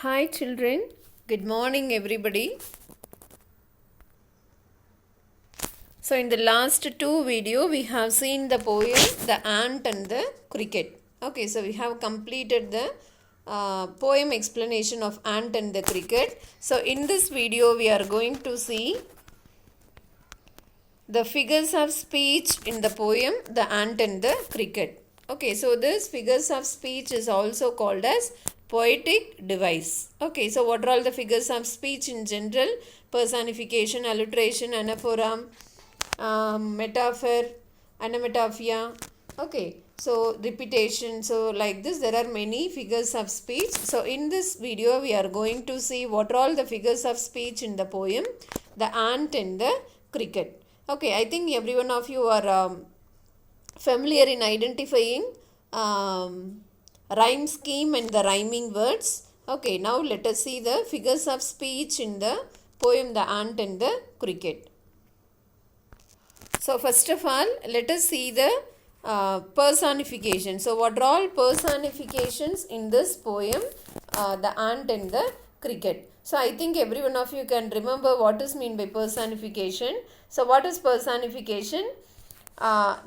Hi children, good morning everybody. So in the last two video we have seen the poem The Ant and the Cricket. Okay, so we have completed the poem explanation of Ant and the Cricket. So in this video we are going to see the figures of speech in the poem The Ant and the Cricket. Okay, so this figures of speech is also called as poetic device. Okay, so what are all the figures of speech in general? Personification, alliteration, anaphora, metaphor, anametaphia. Okay, so repetition. So like this there are many figures of speech. So in this video we are going to see what are all the figures of speech in the poem The Ant and the Cricket. Okay, I think every one of you are familiar in identifying rhyme scheme and the rhyming words. Okay, now let us see the figures of speech in the poem The Ant and the Cricket. So first of all, let us see the personification. So what are all personifications in this poem The Ant and the Cricket? So I think every one of you can remember what is mean by personification. So what is personification?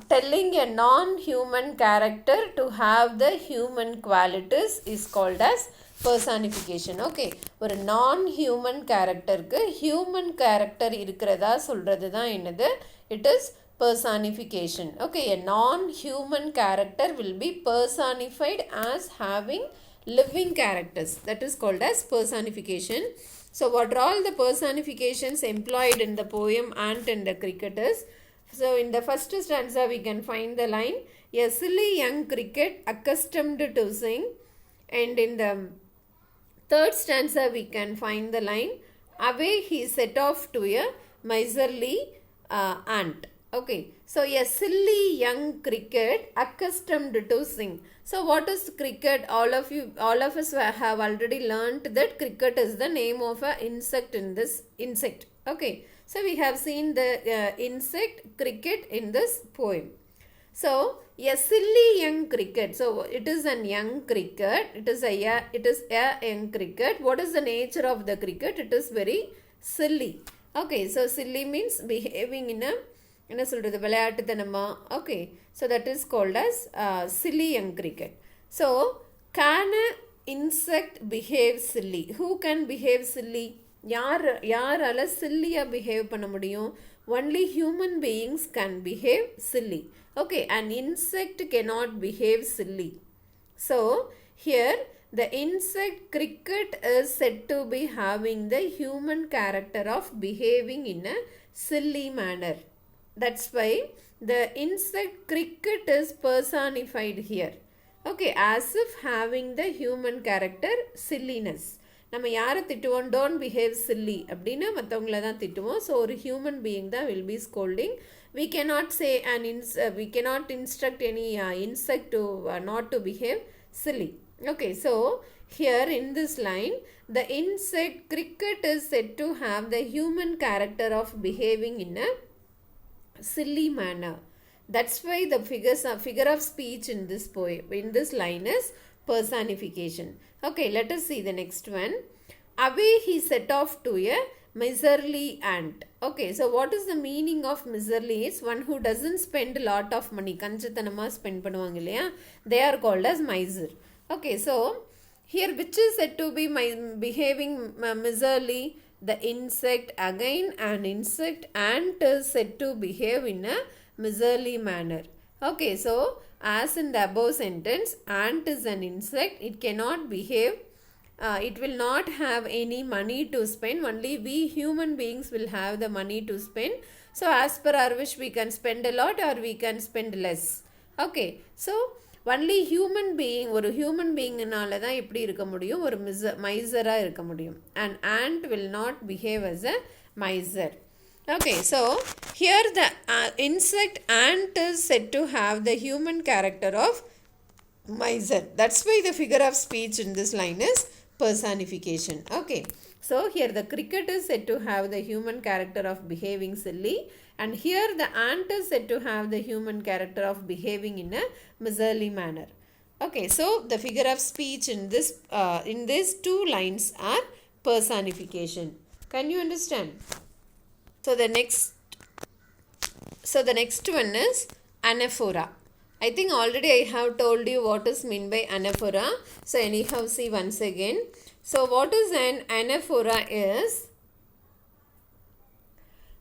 Telling a non-human character to have the human qualities is called as personification. Okay, ஒரு non-human characterக்கு human character இருக்கிறதா சொல்றது தான் என்னது? It is personification. Okay, a non-human character will be personified as having living characters. That is called as personification. So what are all the personifications employed in the poem Ant and the Cricket is? So in the first stanza we can find the line, a silly young cricket accustomed to sing, and in the third stanza we can find the line, away he set off to a miserly ant. Okay, so a silly young cricket accustomed to sing. So what is cricket? All of us have already learnt that cricket is the name of an insect in this insect. Okay, so we have seen the insect cricket in this poem. So a silly young cricket. So it is a young cricket. It is a young cricket. What is the nature of the cricket? It is very silly. Okay, so silly means behaving in a என்ன சொல்கிறது விளையாட்டுத்தனமா. Okay, so that is called as silly young cricket. So can an insect behave silly? Who can behave silly? யாரால சில்லியாக behave பண்ண முடியும்? Only human beings can behave silly. Okay, an insect cannot behave silly. So here the insect cricket is said to be having the human character of behaving in a silly manner. That's why the insect cricket is personified here. Okay, as if having the human character silliness. நம்ம யாரை திட்டுவோம்? Don't behave chilli அப்படின்னு மற்றவங்கள தான் திட்டுவோம். So ஒரு human being தான் will be scolding. We cannot say we cannot instruct any insect to not to behave silly. Okay, so here in this line the insect cricket is said to have the human character of behaving in a silly manner. That's why the figure of speech in this poem, in this line, is personification. Okay, let us see the next one. Away he set off to a miserly ant. Okay, so what is the meaning of miserly? Is one who doesn't spend a lot of money. கஞ்சத்தனமா spend பண்ணுவாங்க இல்லையா? They are called as miser. Okay, so here which is said to be behaving miserly? The insect. Again an insect ant is said to behave in a miserly manner. Okay, so as in the above sentence, ant is an insect. It cannot behave. It will not have any money to spend. Only we human beings will have the money to spend. So as per our wish we can spend a lot or we can spend less. Okay, so only human being, ஒரு human beingனால தான் எப்படி இருக்க முடியும்? ஒரு மைசராக இருக்க முடியும். An ant will not behave as a miser. Okay, so here the insect ant is said to have the human character of miser. That's why the figure of speech in this line is personification. Okay, so here the cricket is said to have the human character of behaving silly, and here the ant is said to have the human character of behaving in a miserly manner. Okay, so the figure of speech in these two lines are personification. Can you understand? So the next one is anaphora. I think already I have told you what is meant by anaphora. So anyhow, see once again. So what is an anaphora is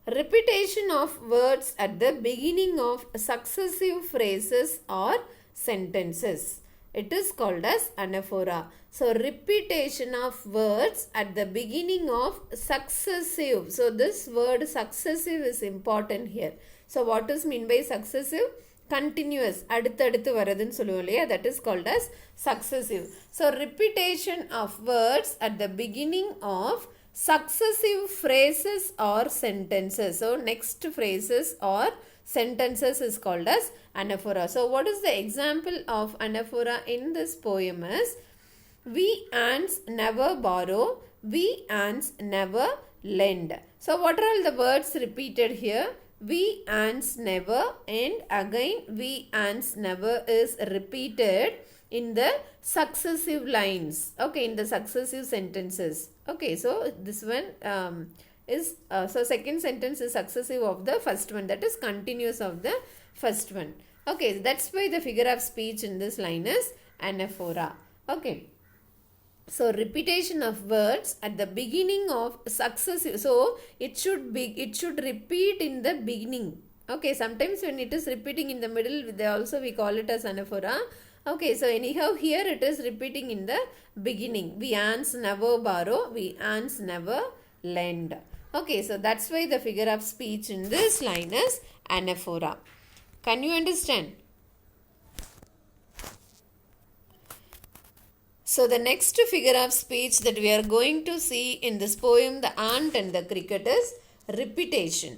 repetition of words at the beginning of successive phrases or sentences. It is called as anaphora. So repetition of words at the beginning of successive. So this word successive is important here. So what is mean by successive? Continuous. அடுத்தடுத்து வரதுன்னு சொல்லுவோம் இல்லையா, that is called as successive. So repetition of words at the beginning of successive phrases or sentences. So next phrases or sentences is called as anaphora. So what is the example of anaphora in this poem is, we ants never borrow, we ants never lend. So what are all the words repeated here? We ants never and again we ants never is repeated in the successive lines. Okay, in the successive sentences. Okay, so this one is so second sentence is successive of the first one, that is continuous of the first one. Okay, that's why the figure of speech in this line is anaphora. Okay, so repetition of words at the beginning of successive, so it should repeat in the beginning. Okay, sometimes when it is repeating in the middle, they also we call it as anaphora. Okay, so anyhow here it is repeating in the beginning. We ants never borrow, we ants never lend. Okay, so that's why the figure of speech in this line is anaphora. Can you understand? So the next figure of speech that we are going to see in this poem, The Ant and the Cricket, is repetition.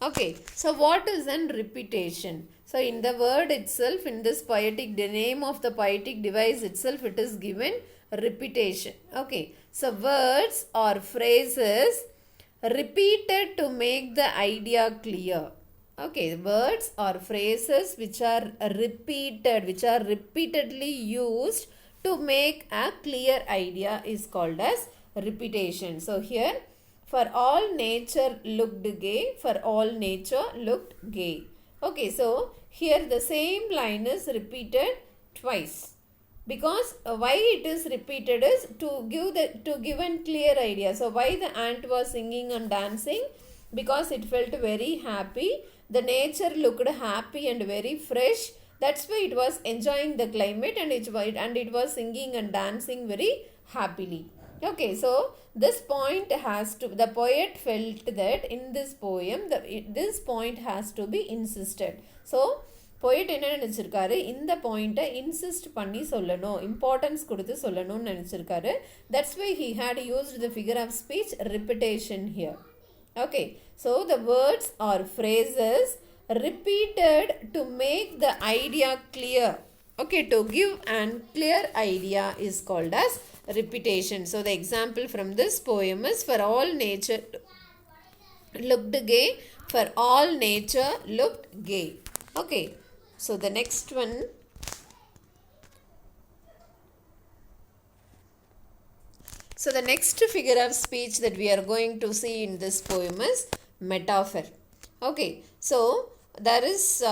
Okay, so what is an repetition? So in the word itself, in this poetic, the name of the poetic device itself, it is given repetition. Okay, so words or phrases repeated to make the idea clear. Okay, words or phrases which are repeated, which are repeatedly used to make a clear idea is called as repetition. So here, for all nature looked gay, for all nature looked gay. Okay, so here the same line is repeated twice. Because why it is repeated is to give a clear idea. So why the ant was singing and dancing? Because it felt very happy. The nature looked happy and very fresh. That's why it was enjoying the climate and it was singing and dancing very happily. Okay, so this point has to, the poet felt that in this poem, this point has to be insisted. So, poet என்ன நினைச்சிருக்காரு, இந்த பாயிண்ட்டை insist பண்ணி சொல்லணும், importance கொடுத்து சொல்லணும்னு நினைச்சிருக்காரு. That's why he had used the figure of speech repetition here. Okay, so the words or phrases repeated to make the idea clear. Okay, to give an clear idea is called as repetition. So the example from this poem is, for all nature looked gay, for all nature looked gay. Okay, so the next one, so the next figure of speech that we are going to see in this poem is metaphor. Okay, so there is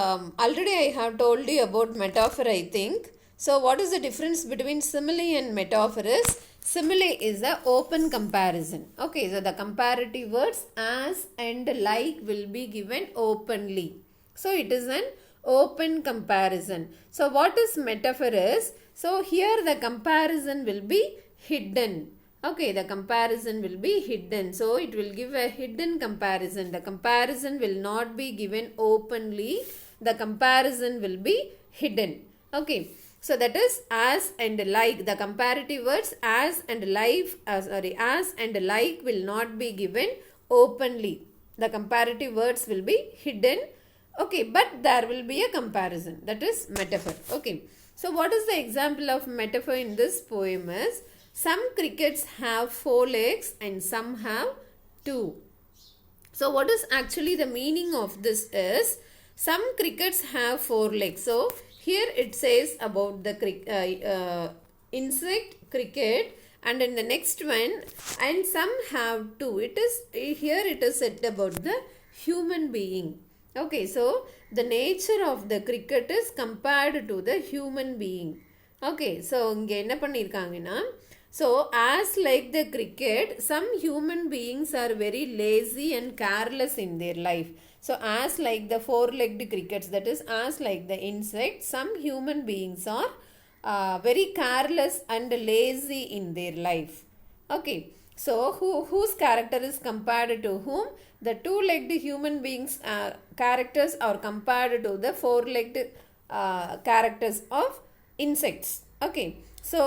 already I have told you about metaphor, I think. So what is the difference between simile and metaphor is, simile is a open comparison. Okay, so the comparative words as and like will be given openly. So it is an open comparison. So what is metaphor is, so here the comparison will be hidden. Okay, the comparison will be hidden. So it will give a hidden comparison. The comparison will not be given openly. The comparison will be hidden. Okay, so that is as and like. The comparative words as and like, as and like will not be given openly. The comparative words will be hidden. Okay, but there will be a comparison. That is metaphor. Okay, so what is the example of metaphor in this poem is, some crickets have 4 legs and some have 2. So what is actually the meaning of this is, some crickets have 4 legs. So Here it says about the insect, cricket, and in the next one, and some have two. Here it is said about the human being. Okay, so the nature of the cricket is compared to the human being. Okay, so இங்க என்ன பண்ணிருக்காங்கன்னா, so as like the cricket, some human beings are very lazy and careless in their life. So as like the four-legged crickets, that is as like the insects, some human beings are very careless and lazy in their life. Okay, so whose character is compared to whom? The two-legged human beings characters are compared to the four-legged characters of insects. Okay, so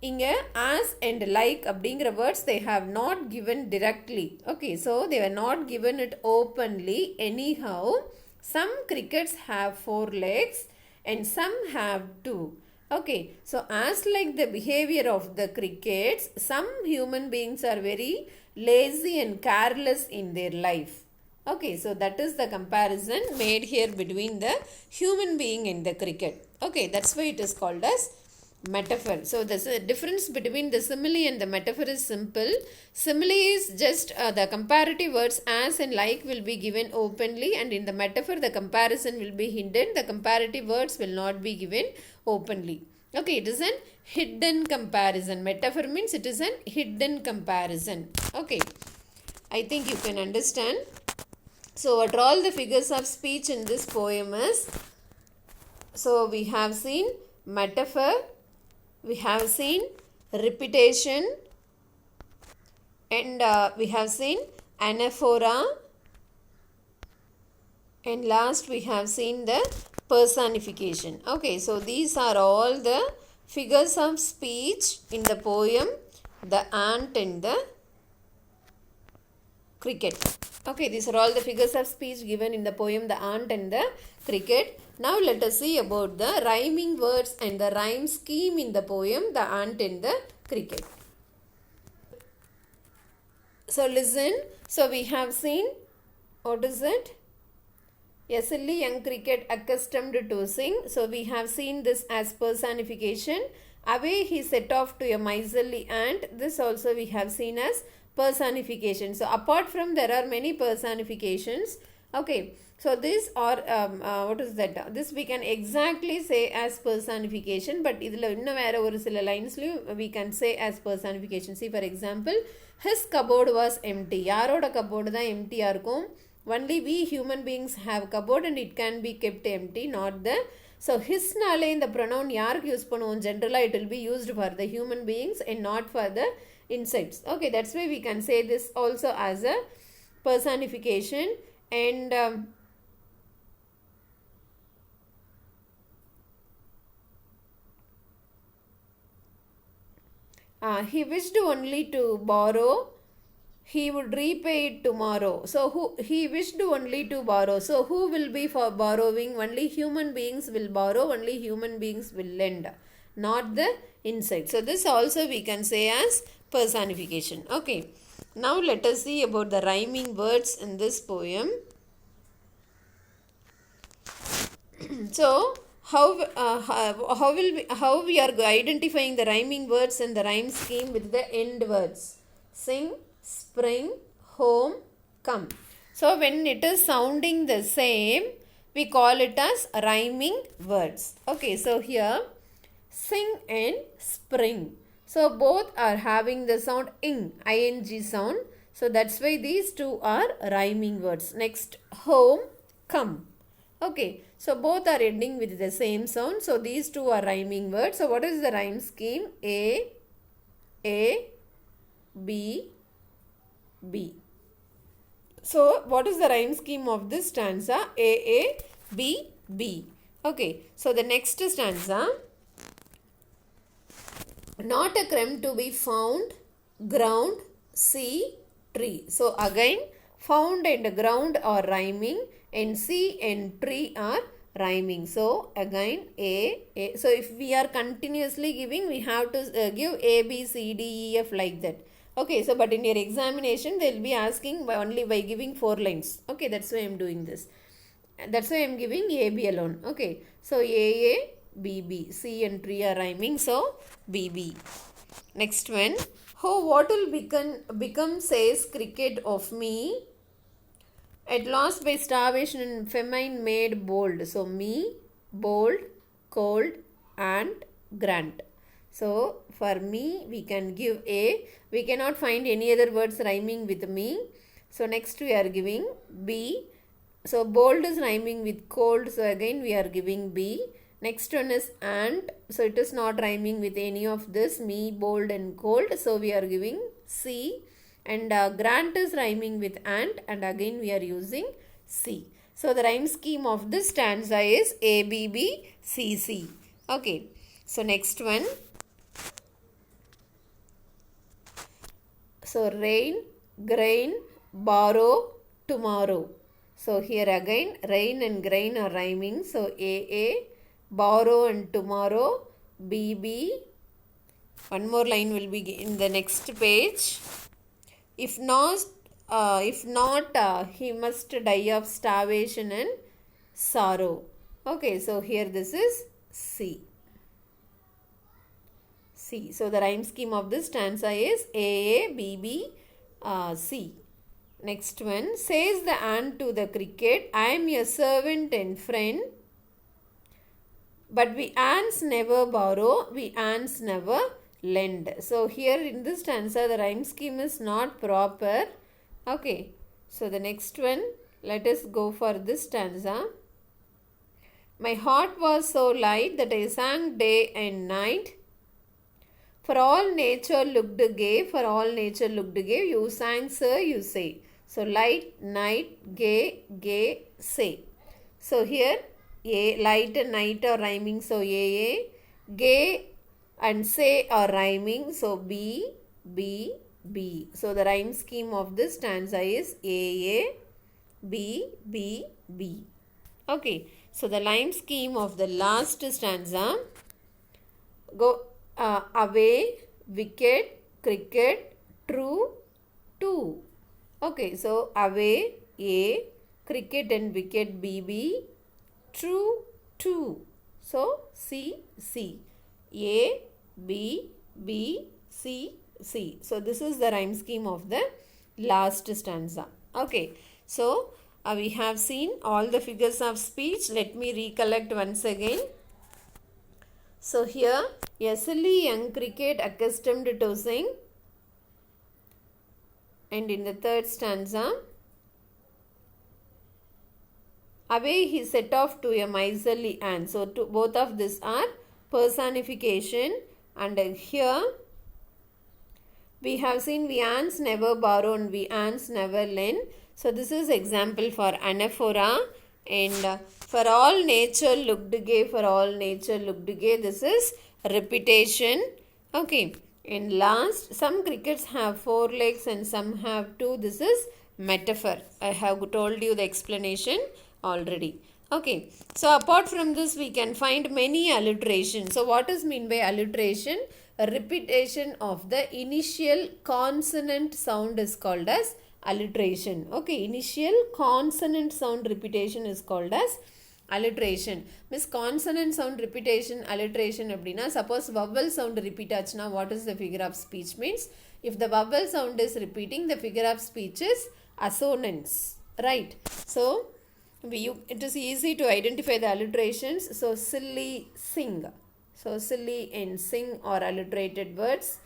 இங்க as and like அப்படிங்கிற words they have not given directly. Okay, so they were not given it openly. Anyhow, some crickets have 4 legs and some have 2. Okay, so as like the behavior of the crickets, some human beings are very lazy and careless in their life. Okay, so that is the comparison made here between the human being and the cricket. Okay, that's why it is called as metaphor. So the difference between the simile and the metaphor is simple. Simile is just the comparative words as and like will be given openly, and in the metaphor the comparison will be hidden. The comparative words will not be given openly. Okay, it is an hidden comparison. Metaphor means it is an hidden comparison. Okay, I think you can understand. So what are all the figures of speech in this poem is, so we have seen metaphor, we have seen repetition, and we have seen anaphora, and last we have seen the personification. Okay, so these are all the figures of speech in the poem The Ant and the Cricket. Okay, these are all the figures of speech given in the poem The Ant and the Cricket. Now let us see about the rhyming words and the rhyme scheme in the poem The Ant and the Cricket. So listen, so we have seen, what is it? A silly young cricket accustomed to sing. So we have seen this as personification. Away he set off to a miserly ant. This also we have seen as personification. So apart from there are many personifications. Okay, so this or what is that? This we can exactly say as personification, but idhula inna vera oru sila lines we can say as personification. See, for example, his cupboard was empty. Yaroda cupboard da empty ah irukum. Only we human beings have cupboard and it can be kept empty, not the. So his nale in the pronoun yarku use பண்ணுவோம், generally it will be used for the human beings and not for the insects. Okay, that's why we can say this also as a personification. And he wished only to borrow, he would repay it tomorrow. So he wished only to borrow. So who will be for borrowing? Only human beings will borrow, only human beings will lend, not the insect. So this also we can say as personification. Okay, now let us see about the rhyming words in this poem. So how we are identifying the rhyming words and the rhyme scheme with the end words? Sing, spring, home, come. So when it is sounding the same, we call it as rhyming words. Okay, so here sing and spring. So both are having the sound ing sound. So that's why these two are rhyming words. Next, home, come. Okay, so both are ending with the same sound. So these two are rhyming words. So what is the rhyme scheme? A, B, B. So what is the rhyme scheme of this stanza? A, B, B. Okay, so the next stanza. Not a crumb to be found, ground, sea, tree. So again, found and ground are rhyming, and sea and tree are rhyming. So again A. So if we are continuously giving, we have to give A, B, C, D, E, F like that. Okay, so but in your examination they will be asking only by giving 4 lines. Okay, that's why I am doing this. That's why I am giving AB alone. Okay. So AA, BB. C and 3 are rhyming. So BB. Next one. Oh, what will become says cricket of me? At lost by starvation and famine made bold. So me, bold, cold, and grant. So for me we can give A. We cannot find any other words rhyming with me. So next we are giving B. So bold is rhyming with cold. So again we are giving B. Next one is and. So it is not rhyming with any of this. Me, bold and cold. So we are giving C. And grant is rhyming with and again we are using C. So the rhyme scheme of this stanza is ABBCC. Okay. So next one. So rain, grain, borrow, tomorrow. So here again rain and grain are rhyming. So AA, borrow and tomorrow, BB. One more line will be in the next page. If not, he must die of starvation and sorrow. Okay, so here this is C. C. So the rhyme scheme of this stanza is A, B, B, C. Next one. Says the ant to the cricket, I am your servant and friend. But we ants never borrow, we ants never lend. So here in this stanza the rhyme scheme is not proper. Okay. So the next one, let us go for this stanza. My heart was so light that I sang day and night. For all nature looked gay, for all nature looked gay. You sang, sir, you say. So light, night, gay, gay, say. So here A, light and night are rhyming. So A, gay and say are rhyming. So B, B, B. So the rhyme scheme of this stanza is A, B, B, B. Okay. So the rhyme scheme of the last stanza. Go away, wicket, cricket, true, two. Okay. So away, A, cricket and wicket, BB, true, two. So C, C. A, B, B, C, C. So this is the rhyme scheme of the last stanza. Okay. So we have seen all the figures of speech. Let me recollect once again. So here, a silly young cricket accustomed to sing. And in the third stanza, away he set off to a miserly ant. So both of these are personification. And here we have seen we ants never borrow and we ants never lend. So this is example for anaphora. And for all nature looked gay, for all nature looked gay. This is repetition. Okay. And last, some crickets have 4 legs and some have 2. This is metaphor. I have told you the explanation already. Okay. So apart from this, we can find many alliteration. So what is mean by alliteration? A repetition of the initial consonant sound is called as alliteration. Okay. Initial consonant sound repetition is called as alliteration. Miss, consonant sound repetition, alliteration அப்படினா suppose vowel sound repeat ஆச்சுனா what is the figure of speech means? If the vowel sound is repeating, the figure of speech is assonance. Right. So it is easy to identify the alliterations. So silly, sing. So silly and sing are alliterated words.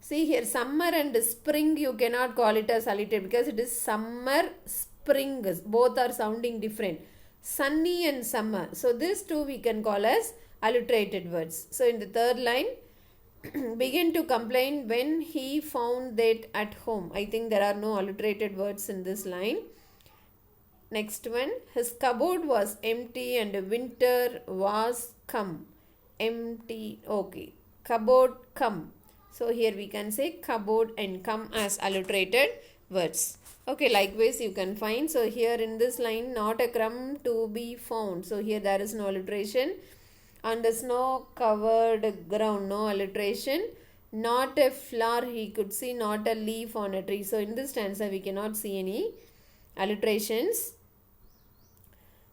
See here, summer and spring you cannot call it as alliterated because it is summer, spring. Both are sounding different. Sunny and summer. So these two we can call as alliterated words. So in the third line, begin to complain when he found that at home. I think there are no alliterated words in this line. Next one, his cupboard was empty and winter was come. Empty. Okay. Cupboard, come. So here we can say cupboard and come as alliterated words. Okay, likewise you can find. So here in this line, not a crumb to be found. So here there is no alliteration. On the snow covered ground, no alliteration. Not a flower he could see, not a leaf on a tree. So in this stanza we cannot see any alliterations.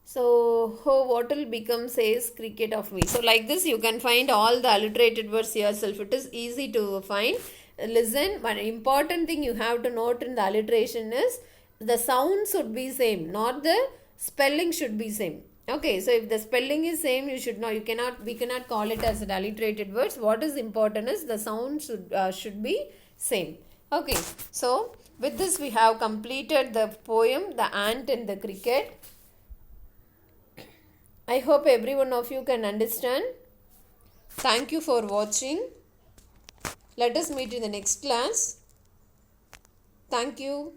So, oh, what will become says cricket of me. So, like this, you can find all the alliterated words yourself. It is easy to find. Listen, one important thing you have to note in the alliteration is the sound should be same, not the spelling should be same. Okay, so if the spelling is same, you should know. We cannot call it as alliterated words. What is important is the sound should be same. Okay, so with this we have completed the poem, The Ant and the Cricket. I hope every one of you can understand. Thank you for watching. Let us meet in the next class. Thank you.